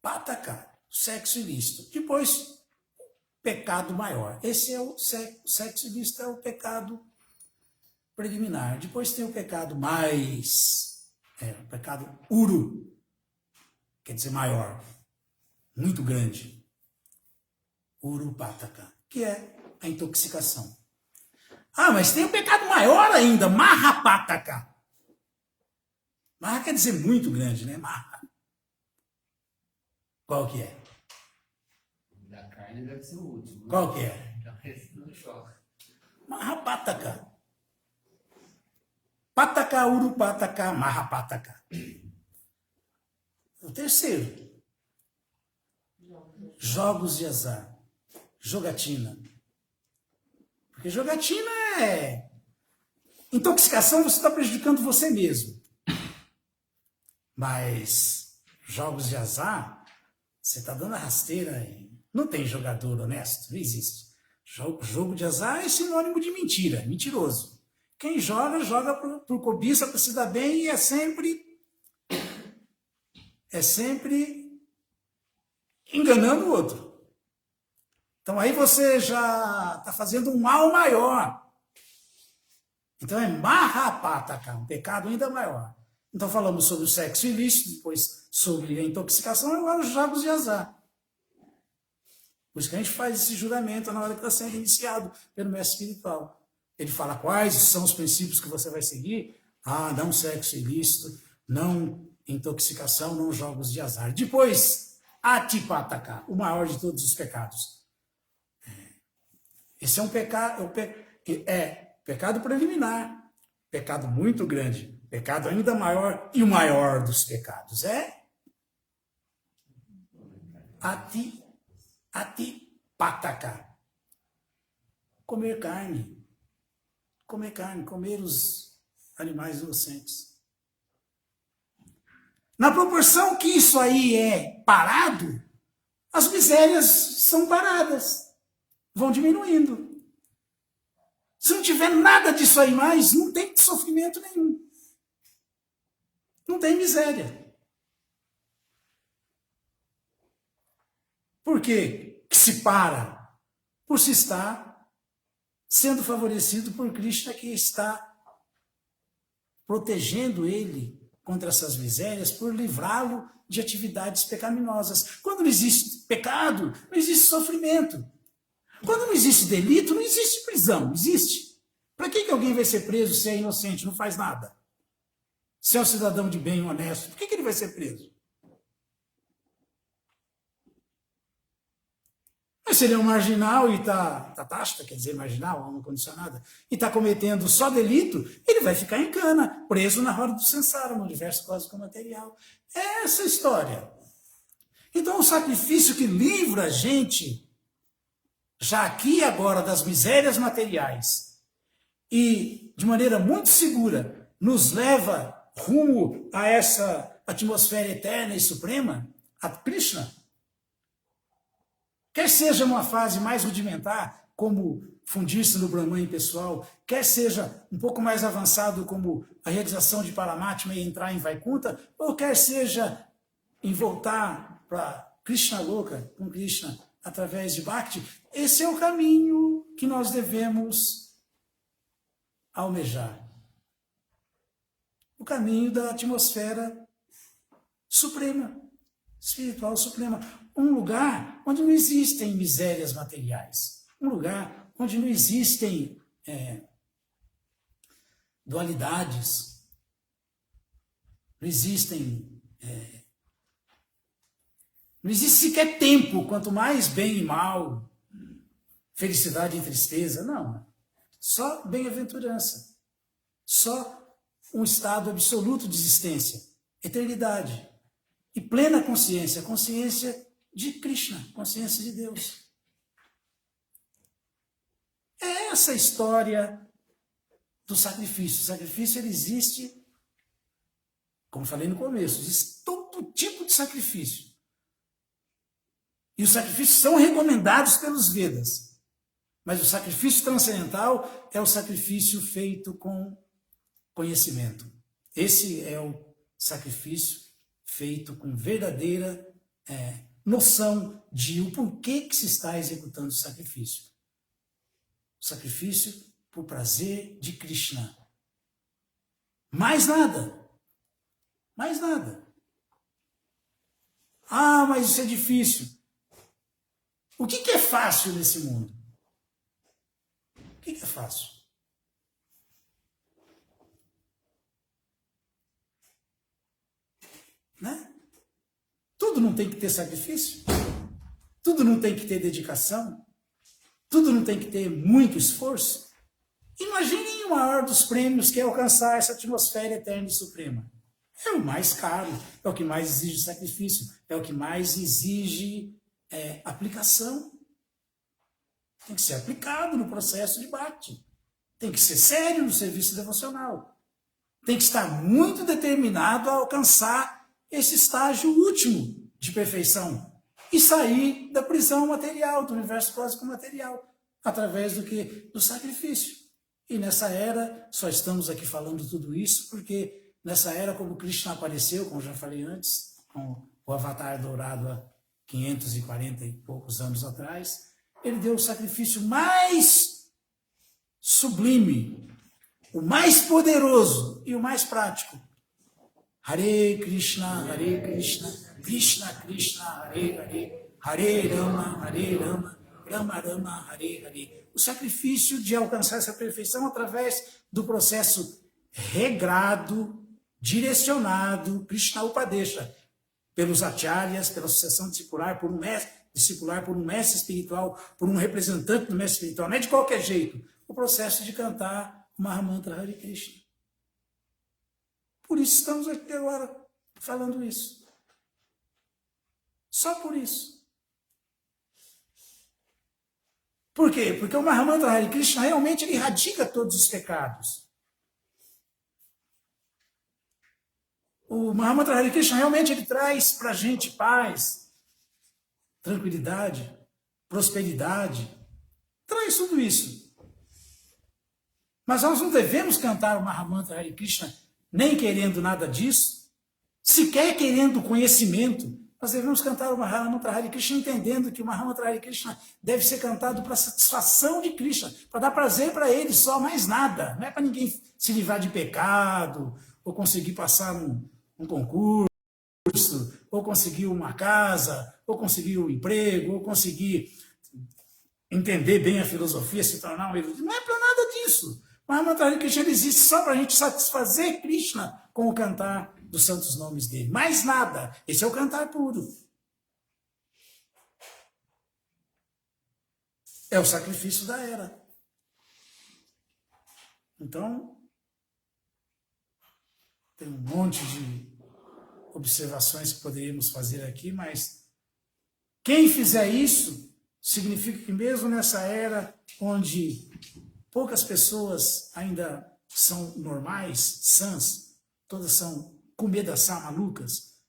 pataka, sexo ilícito. Depois, pecado maior. Esse é o sexo ilícito, é o pecado preliminar. Depois tem o pecado o pecado uru, quer dizer maior, muito grande. Uru pataka, que é a intoxicação. Mas tem um pecado maior ainda, mahapataka. Maha quer dizer muito grande, né? Maha. Qual que é?
Da carne deve ser o último.
Qual que é?
Então esse não choca.
Mahapataka. Pataka, urupataka, mahapataka. O terceiro. Jogos de azar. Jogatina. Porque jogatina é... Intoxicação, você está prejudicando você mesmo. Mas jogos de azar, você está dando a rasteira. Não tem jogador honesto, não existe. Jogo de azar é sinônimo de mentira, mentiroso. Quem joga por cobiça, para se dar bem e é sempre enganando o outro. Então aí você já está fazendo um mal maior. Então é mahapataka, um pecado ainda maior. Então falamos sobre o sexo ilícito, depois sobre a intoxicação, agora os jogos de azar. Por isso que a gente faz esse juramento na hora que está sendo iniciado pelo mestre espiritual. Ele fala quais são os princípios que você vai seguir. Não sexo ilícito, não intoxicação, não jogos de azar. Depois, Atipataka, o maior de todos os pecados. Esse é um pecado, pecado preliminar, pecado muito grande, pecado ainda maior, e o maior dos pecados é Atipataka. Comer carne, comer os animais inocentes. Na proporção que isso aí é parado, as misérias são paradas, vão diminuindo. Se não tiver nada disso aí mais, não tem sofrimento nenhum. Não tem miséria. Por quê que se para? Por se estar sendo favorecido por Krishna, que está protegendo ele contra essas misérias, por livrá-lo de atividades pecaminosas. Quando não existe pecado, não existe sofrimento. Quando não existe delito, não existe prisão. Existe. Para que alguém vai ser preso se é inocente, não faz nada? Se é um cidadão de bem, honesto, por que ele vai ser preso? Mas se ele é um marginal e tatasta, quer dizer, marginal, alma condicionada, e está cometendo só delito, ele vai ficar em cana, preso na roda do Sansara, no universo cósmico material. É essa a história. Então, o sacrifício que livra a gente, já aqui e agora, das misérias materiais, e de maneira muito segura, nos leva rumo a essa atmosfera eterna e suprema, a Krishna, quer seja uma fase mais rudimentar, como fundir-se no Brahman impessoal, quer seja um pouco mais avançado, como a realização de Paramatma e entrar em Vaikuntha, ou quer seja em voltar para Krishna Loka, com Krishna, através de Bhakti, esse é o caminho que nós devemos almejar. O caminho da atmosfera suprema, espiritual suprema. Um lugar onde não existem misérias materiais. Um lugar onde não existem dualidades. Não existem... não existe sequer tempo, quanto mais bem e mal, felicidade e tristeza. Não. Só bem-aventurança. Só um estado absoluto de existência. Eternidade. E plena consciência. Consciência de Krishna, consciência de Deus. É essa a história do sacrifício. O sacrifício ele existe, como falei no começo, existe todo tipo de sacrifício. E os sacrifícios são recomendados pelos Vedas. Mas o sacrifício transcendental é o sacrifício feito com conhecimento. Esse é o sacrifício feito com verdadeira noção de o porquê que se está executando o sacrifício. O sacrifício por prazer de Krishna. Mais nada. Mais nada. Mas isso é difícil. O que é fácil nesse mundo? O que é fácil? Né? Tudo não tem que ter sacrifício? Tudo não tem que ter dedicação? Tudo não tem que ter muito esforço? Imaginem o maior dos prêmios que é alcançar essa atmosfera eterna e suprema. É o mais caro, é o que mais exige sacrifício, é o que mais exige aplicação. Tem que ser aplicado no processo de Bhakti. Tem que ser sério no serviço devocional. Tem que estar muito determinado a alcançar esse estágio último de perfeição e sair da prisão material, do universo cósmico material, através do quê? Do sacrifício. E nessa era, só estamos aqui falando tudo isso, porque nessa era, como Krishna apareceu, como já falei antes, com o avatar dourado há 540 e poucos anos atrás, ele deu o sacrifício mais sublime, o mais poderoso e o mais prático, Hare Krishna, Krishna Krishna, Hare Hare, Hare Rama, Rama Rama, Hare Hare. O sacrifício de alcançar essa perfeição através do processo regrado, direcionado, Krishna Upadesha, pelos acharyas, pela sucessão discipular, por um mestre espiritual, por um representante do mestre espiritual. Não é de qualquer jeito. O processo de cantar o Mahamantra Hare Krishna. Por isso estamos aqui agora falando isso. Só por isso. Por quê? Porque o Mahamantra Hare Krishna realmente ele erradica todos os pecados. O Mahamantra Hare Krishna realmente ele traz para a gente paz, tranquilidade, prosperidade. Traz tudo isso. Mas nós não devemos cantar o Mahamantra Hare Krishna nem querendo nada disso, sequer querendo conhecimento. Nós devemos cantar o Mahamantra Hare Krishna entendendo que o Mahamantra Hare Krishna deve ser cantado para satisfação de Krishna, para dar prazer para ele só, mais nada. Não é para ninguém se livrar de pecado, ou conseguir passar um concurso, ou conseguir uma casa, ou conseguir um emprego, ou conseguir entender bem a filosofia, se tornar um erudito. Não é para nada disso. O Mahamantra Hare Krishna existe só para a gente satisfazer Krishna com o cantar dos santos nomes dele. Mais nada. Esse é o cantar puro. É o sacrifício da era. Então, tem um monte de observações que poderíamos fazer aqui, mas quem fizer isso, significa que mesmo nessa era onde poucas pessoas ainda são normais, sãs, todas são kumedasa, malucas,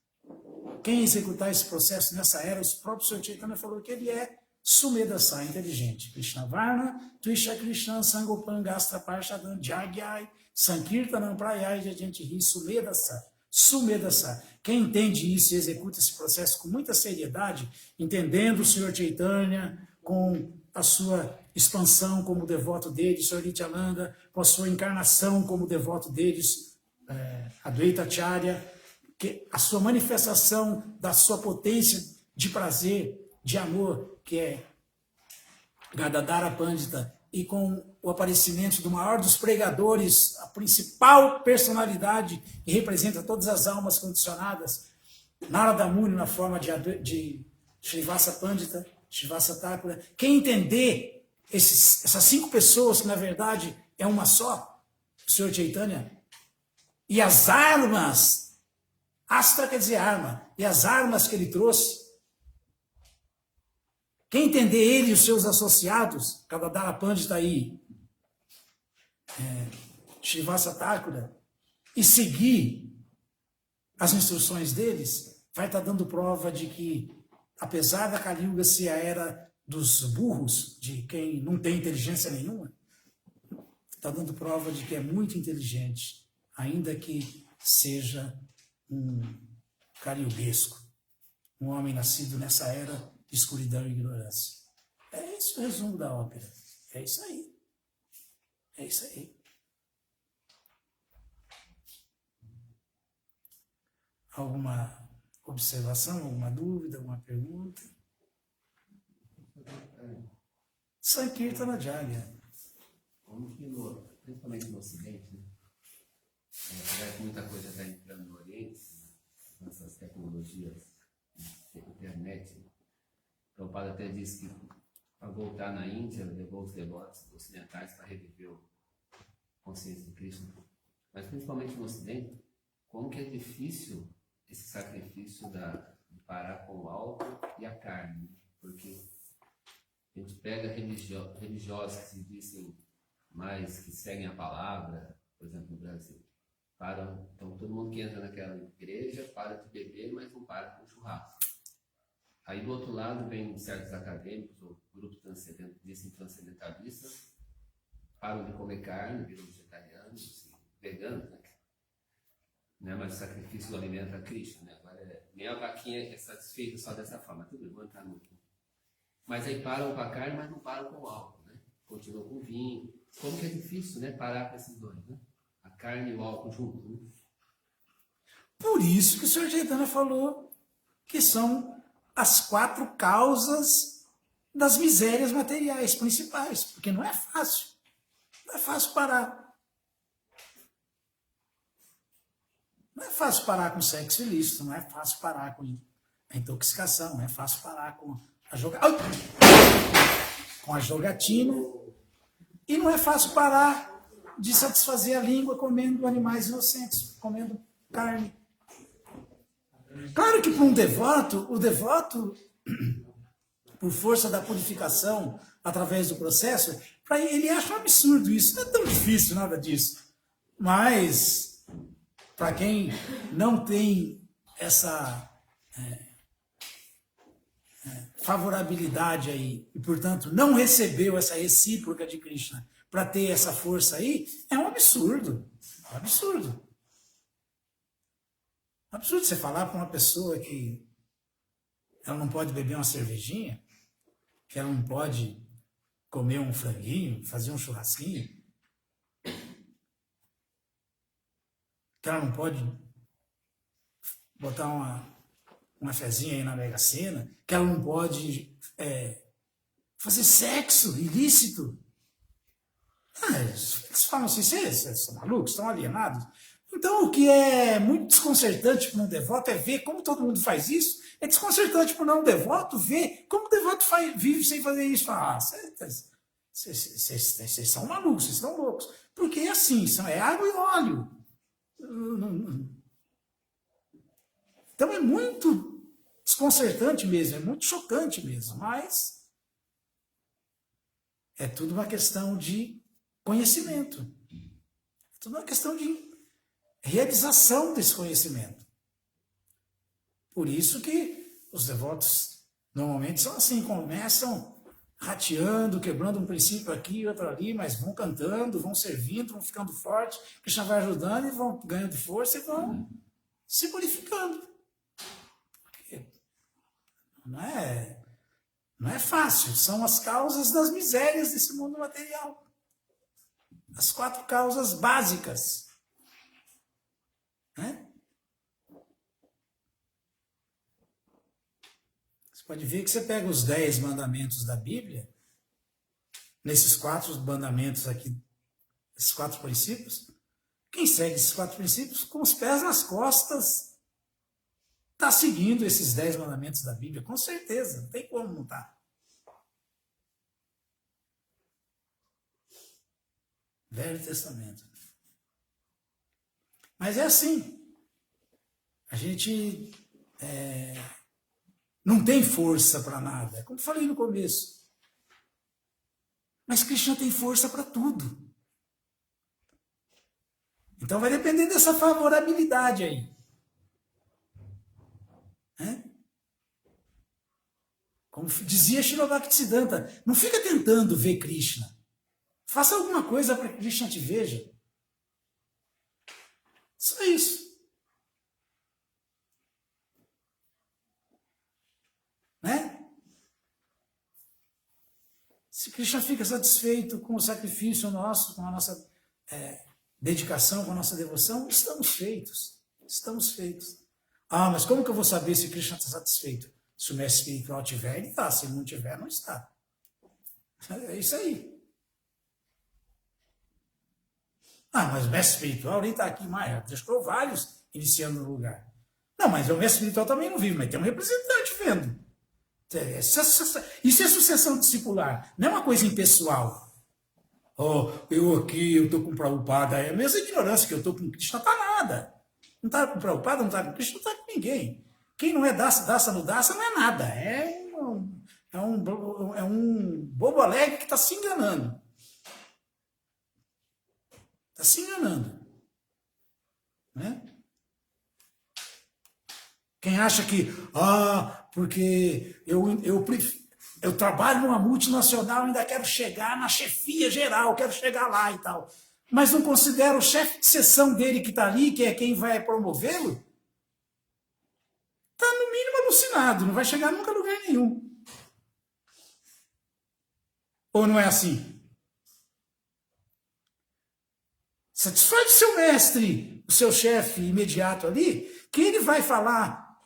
quem executar esse processo nessa era, o próprio Sr. Chaitanya falou que ele é sumedasa, inteligente. Krishna Varna, Tvisha Krishna, Sangopan, Gastra Parshadam, Jagyai, Sankirtanam, Prayai, Jajantiri, sumedasa. Sumedasa. Quem entende isso e executa esse processo com muita seriedade, entendendo o Sr. Chaitanya, com a sua expansão como devoto dele, Sr. Nityananda, com a sua encarnação como devoto deles, Advaita Acharya, que a sua manifestação da sua potência de prazer, de amor, que é Gadadhara Pandita, e com o aparecimento do maior dos pregadores, a principal personalidade que representa todas as almas condicionadas, Narada Muni na forma de Shrivasa Pandita, Shrivasa Thakura. Quem entender essas 5 pessoas, que na verdade é uma só, o Sr. Chaitanya, e as armas, Astra quer dizer arma, e as armas que ele trouxe, quem entender ele e os seus associados, Gadadhara Pandita aí, Shrivasa Thakura, e seguir as instruções deles, vai estar dando prova de que, apesar da Kali Yuga ser a era dos burros, de quem não tem inteligência nenhuma, está dando prova de que é muito inteligente, ainda que seja um cariuguesco, um homem nascido nessa era de escuridão e ignorância. É esse o resumo da ópera. É isso aí. É isso aí. Alguma observação, alguma dúvida, alguma pergunta? Sankirtana Jagya.
Como que, principalmente no Ocidente, né? Apesar que muita coisa está entrando no Oriente, nessas tecnologias, internet. O padre até disse que, para voltar na Índia, levou os devotos ocidentais para reviver a consciência de Krishna. Mas, principalmente no Ocidente, como que é difícil esse sacrifício de parar com o álcool e a carne. Porque a gente pega religiosos que se dizem mais, que seguem a palavra, por exemplo, no Brasil. Então, todo mundo que entra naquela igreja para de beber, mas não para com churrasco. Aí, do outro lado, vem certos acadêmicos, ou grupos transcendentalistas, param de comer carne, viram vegetarianos, veganos, né? Mas o sacrifício do alimento a Cristo, né? Agora, nem a vaquinha é satisfeita só dessa forma, tudo bem, vamos entrar no... Mas aí param com a carne, mas não param com o álcool, né? Continuam com o vinho. Como que é difícil, né? Parar com esses dois, né? A carne e o álcool juntos, né?
Por isso que o Sr. Chaitanya falou que são as 4 causas das misérias materiais principais, porque não é fácil. Não é fácil parar. Não é fácil parar com sexo ilícito, não é fácil parar com a intoxicação, não é fácil parar com a jogatina, e não é fácil parar de satisfazer a língua comendo animais inocentes, comendo carne. Claro que para um devoto, o devoto, por força da purificação, através do processo, para ele acha um absurdo isso, não é tão difícil nada disso. Mas, para quem não tem essa favorabilidade aí, e portanto não recebeu essa recíproca de Krishna para ter essa força aí, é um absurdo. É um absurdo. É um absurdo você falar para uma pessoa que ela não pode beber uma cervejinha, que ela não pode comer um franguinho, fazer um churrasquinho, que ela não pode botar uma fezinha aí na Mega Sena, que ela não pode fazer sexo ilícito. Eles falam assim, vocês são malucos, estão alienados. Então, o que é muito desconcertante para um devoto é ver como todo mundo faz isso. É desconcertante para um devoto ver como o devoto vive sem fazer isso. Fala, vocês são malucos, vocês estão loucos. Porque é assim, é água e óleo. Então é muito desconcertante mesmo, é muito chocante mesmo, mas é tudo uma questão de conhecimento. É tudo uma questão de realização desse conhecimento. Por isso que os devotos normalmente são assim, começam rateando, quebrando um princípio aqui, outro ali, mas vão cantando, vão servindo, vão ficando fortes, Krishna vai ajudando e vão ganhando força e vão se purificando. Porque não é fácil, são as causas das misérias desse mundo material. As 4 causas básicas. Né? Você pode ver que você pega os 10 mandamentos da Bíblia, nesses 4 mandamentos aqui, esses 4 princípios, quem segue esses 4 princípios com os pés nas costas está seguindo esses 10 mandamentos da Bíblia, com certeza, não tem como não estar. Velho Testamento. Mas é assim. A gente não tem força para nada. Como falei no começo. Mas Krishna tem força para tudo. Então vai depender dessa favorabilidade aí. Como dizia Srila Bhaktisiddhanta, não fica tentando ver Krishna. Faça alguma coisa para que Krishna te veja. Só isso. Né? Se Krishna fica satisfeito com o sacrifício nosso, com a nossa dedicação, com a nossa devoção, estamos feitos. Estamos feitos. Ah, mas como que eu vou saber se Krishna está satisfeito? Se o mestre espiritual tiver, ele está. Se ele não tiver, não está. É isso aí. Ah, mas o mestre espiritual nem está aqui mais. Deixou vários iniciando no lugar. Não, mas o mestre espiritual também não vive, mas tem um representante vendo. Isso é sucessão discipular, não é uma coisa impessoal. Oh, eu estou com Prabhupada, é a mesma ignorância que eu estou com Krishna, não está nada. Não está com Prabhupada, não está com Krishna, não está com ninguém. Quem não é daça no daça não é nada. É um bobo alegre que está se enganando. Está se enganando. Né? Quem acha que, porque eu trabalho numa multinacional, ainda quero chegar na chefia geral, quero chegar lá e tal. Mas não considera o chefe de seção dele que está ali, que é quem vai promovê-lo? Está no mínimo alucinado, não vai chegar nunca a lugar nenhum. Ou não é assim? Satisfaz o seu mestre, o seu chefe imediato ali, Que ele vai falar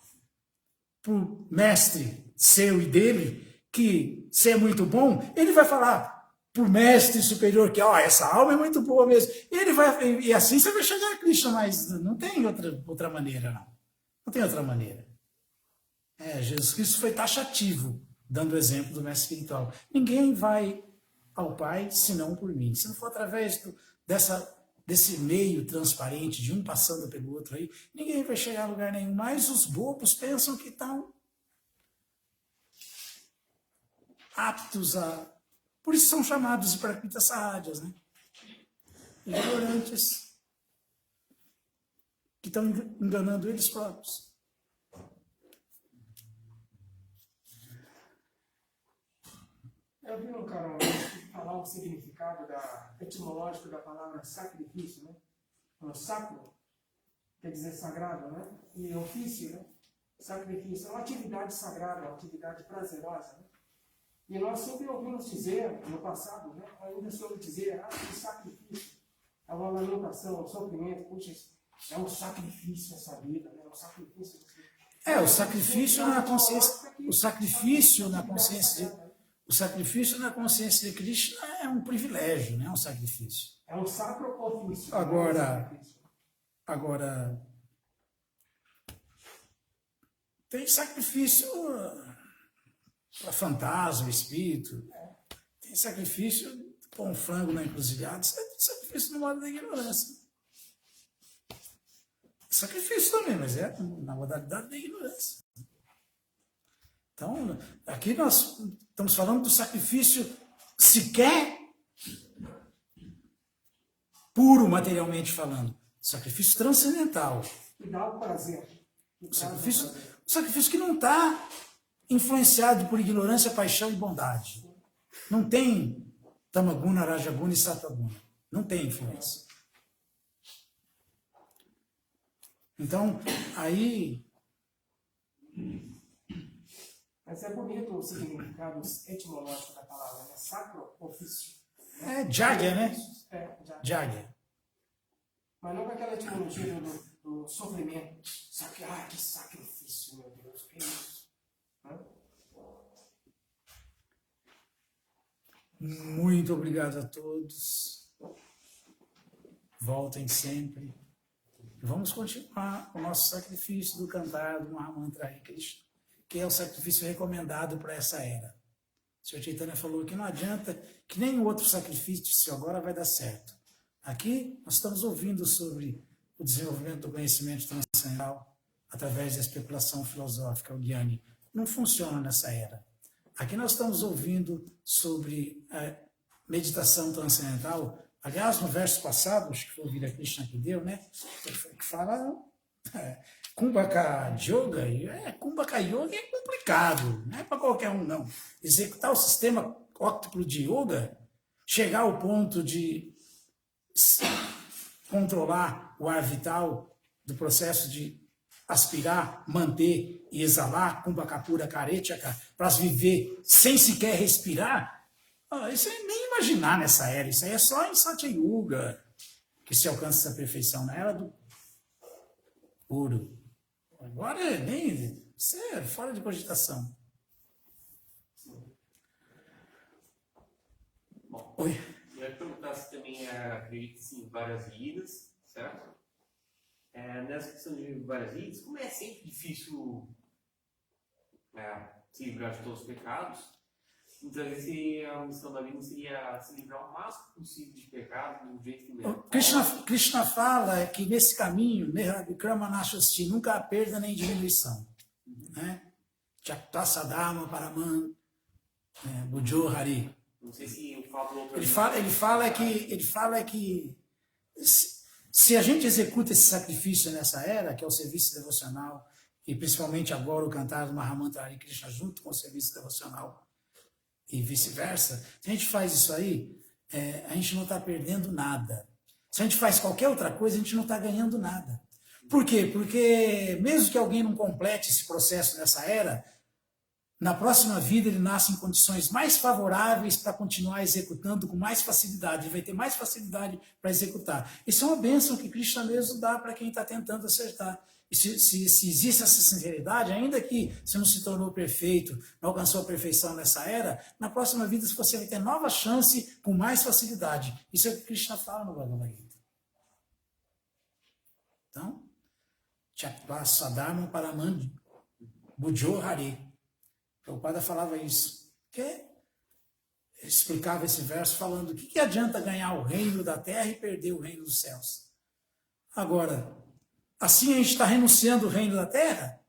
para o mestre seu e dele que você é muito bom, ele vai falar para o mestre superior que essa alma é muito boa mesmo. E assim você vai chegar a Krishna, mas não tem outra maneira, não. Não tem outra maneira. Jesus Cristo foi taxativo, dando o exemplo do mestre espiritual. Ninguém vai ao Pai senão por mim. Se não for através desse meio transparente, de um passando pelo outro aí, ninguém vai chegar a lugar nenhum. Mas os bobos pensam que estão aptos a... Por isso são chamados de prakritas sádias, né? Ignorantes, que estão enganando eles próprios.
Eu vi um cara falar o significado etimológico da palavra sacrifício, né? O sacro quer dizer sagrado, né? E ofício, né? Sacrifício é uma atividade sagrada, uma atividade prazerosa, né? E nós sempre ouvimos dizer, no passado, né? Ainda se ouve dizer, que sacrifício é uma lamentação, um sofrimento, puxa, é um sacrifício essa vida, né? É um sacrifício.
O sacrifício na consciência, o sacrifício na consciência de Krishna é um privilégio, não é um sacrifício.
É um sacro ofício.
Agora, tem sacrifício para fantasma, espírito, tem sacrifício pôr um frango na encruzilhada, isso é sacrifício no modo da ignorância. Sacrifício também, mas é na modalidade da ignorância. Então, aqui nós estamos falando do sacrifício sequer puro, materialmente falando. Sacrifício transcendental.
E dá o prazer.
O sacrifício que não está influenciado por ignorância, paixão e bondade. Não tem tamaguna, rajaguna e sataguna. Não tem influência. Então, aí...
Mas é bonito o significado etimológico da palavra, né? Sacro ofício.
Jagya, né?
Jagya. Mas não com aquela etimologia do sofrimento. Que sacrifício, meu Deus, que é isso?
Muito obrigado a todos. Voltem sempre. Vamos continuar o nosso sacrifício do cantar do Mahamantra Hare Krishna, que é o sacrifício recomendado para essa era. O Sr. Chaitanya falou que não adianta, que nem o outro sacrifício agora vai dar certo. Aqui nós estamos ouvindo sobre o desenvolvimento do conhecimento transcendental através da especulação filosófica, o Gyani. Não funciona nessa era. Aqui nós estamos ouvindo sobre a meditação transcendental. Aliás, no verso passado, acho que foi o Vira Krishna que deu, né? Que fala Kumbhaka Yoga. Kumbhaka Yoga é complicado, não é para qualquer um, não. Executar o sistema óctuplo de yoga, chegar ao ponto de controlar o ar vital do processo de aspirar, manter e exalar, Kumbhakapura Karetchaka, para viver sem sequer respirar, isso é nem imaginar nessa era. Isso aí é só em Satya Yuga que se alcança essa perfeição, na era do puro. Agora isso é fora de cogitação.
Bom,
Oi.
eu ia perguntar se também acredita em várias vidas, certo? Nessa questão de várias vidas, como é sempre difícil se livrar de todos os pecados, muitas vezes a missão da vida seria se livrar o máximo possível de pecados, do jeito que melhor.
Krishna fala que nesse caminho, nunca há perda nem diminuição. Chaktasadama Paraman Bujo Hari.
Não sei se eu falo outra
Ele fala que se a gente executa esse sacrifício nessa era, que é o serviço devocional, e principalmente agora o cantar do Mahamantra Hare Krishna junto com o serviço devocional e vice-versa, se a gente faz isso aí, a gente não está perdendo nada. Se a gente faz qualquer outra coisa, a gente não está ganhando nada. Por quê? Porque mesmo que alguém não complete esse processo nessa era, na próxima vida ele nasce em condições mais favoráveis para continuar executando com mais facilidade. Ele vai ter mais facilidade para executar. Isso é uma bênção que Krishna mesmo dá para quem está tentando acertar. E se existe essa sinceridade, ainda que você não se tornou perfeito, não alcançou a perfeição nessa era, na próxima vida você vai ter nova chance com mais facilidade. Isso é o que Krishna fala no Bhagavad Gita. Então, Chakva Sadharma Paramandi, Bujo Hari. Prabhupada falava isso. Que explicava esse verso falando: o que adianta ganhar o reino da terra e perder o reino dos céus? Agora, assim a gente está renunciando o reino da terra,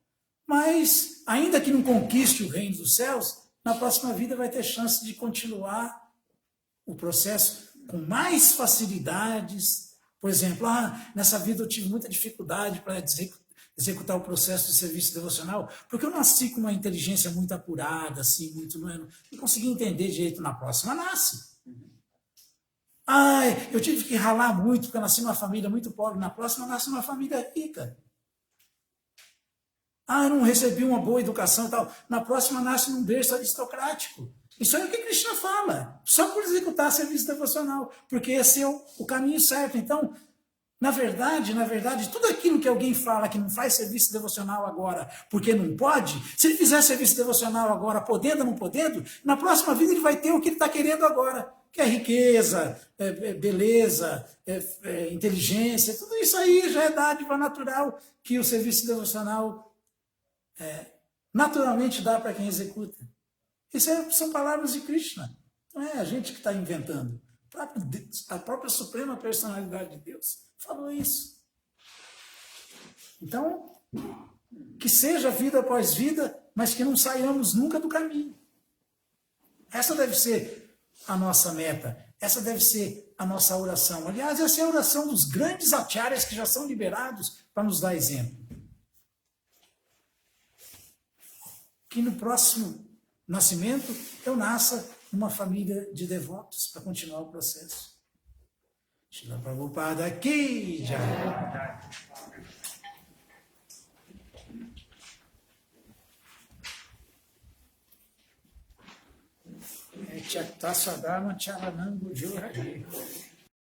mas ainda que não conquiste o reino dos céus, na próxima vida vai ter chance de continuar o processo com mais facilidades. Por exemplo, nessa vida eu tive muita dificuldade para executar o processo de serviço devocional, porque eu nasci com uma inteligência muito apurada, assim, não consegui entender direito. Na próxima nasce. Eu tive que ralar muito, porque eu nasci numa família muito pobre. Na próxima nasce numa família rica. Eu não recebi uma boa educação e tal. Na próxima nasce num berço aristocrático. Isso é o que Krishna fala, só por executar serviço devocional, porque esse é o caminho certo. Então, na verdade, tudo aquilo que alguém fala que não faz serviço devocional agora porque não pode, se ele fizer serviço devocional agora, podendo ou não podendo, na próxima vida ele vai ter o que ele está querendo agora, que é riqueza, beleza, inteligência, tudo isso aí já é dádiva natural que o serviço devocional naturalmente dá para quem executa. Isso são palavras de Krishna, não é a gente que está inventando. A própria Suprema Personalidade de Deus falou isso. Então, que seja vida após vida, mas que não saiamos nunca do caminho. Essa deve ser a nossa meta, essa deve ser a nossa oração. Aliás, essa é a oração dos grandes acharyas que já são liberados para nos dar exemplo. Que no próximo nascimento eu nasça numa família de devotos para continuar o processo. Shila Prabhupada Ki Jai. Chakta Sadharma Charanam Bujo Hari.